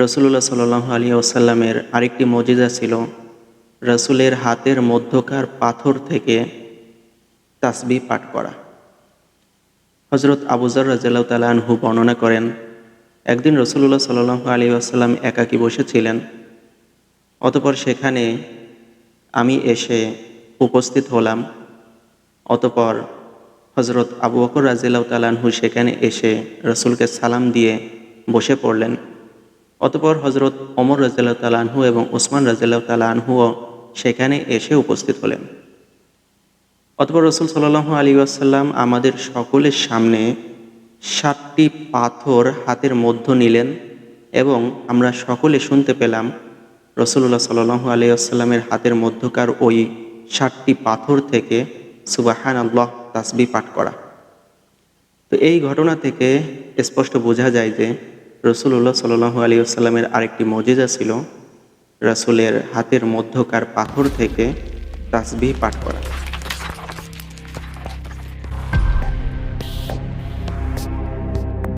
রাসূলুল্লাহ সাল্লাল্লাহু আলাইহি ওয়াসাল্লামের আরেকটি মুজিজা ছিল রাসূলের হাতের মধ্যকার পাথর থেকে তাসবিহ পাঠ করা। হযরত আবু যর রাদিয়াল্লাহু তাআলা আনহু বর্ণনা করেন, একদিন রাসূলুল্লাহ সাল্লাল্লাহু আলাইহি ওয়াসাল্লাম একাকী বসেছিলেন। অতঃপর সেখানে আমি এসে উপস্থিত হলাম। অতঃপর হযরত আবু বকর রাদিয়াল্লাহু তাআলা আনহু সেখানে এসে রাসূলকে সালাম দিয়ে বসে পড়লেন। অতঃপর হযরত ওমর রাদিয়াল্লাহু তাআলা আনহু এবং উসমান রাদিয়াল্লাহু তাআলা আনহুও সেখানে এসে উপস্থিত হলেন। অতঃপর রাসূল সাল্লাল্লাহু আলাইহি ওয়াসাল্লাম আমাদের সকলের সামনে ৭টি পাথর হাতের মধ্য নিলেন এবং আমরা সকলে শুনতে পেলাম রাসূলুল্লাহ সাল্লাল্লাহু আলাইহি ওয়াসাল্লামের হাতের মধ্যকার ওই ৭টি পাথর থেকে সুবহানাল্লাহ তাসবিহ পাঠ করা। তো এই ঘটনা থেকে স্পষ্ট বোঝা যায় যে রাসূলুল্লাহ সাল্লাল্লাহু আলাইহি ওয়াসাল্লামের আরেকটি মুজিজা ছিল রাসূলের হাতের মধ্যকার পাথর থেকে তাসবিহ পাঠ করা।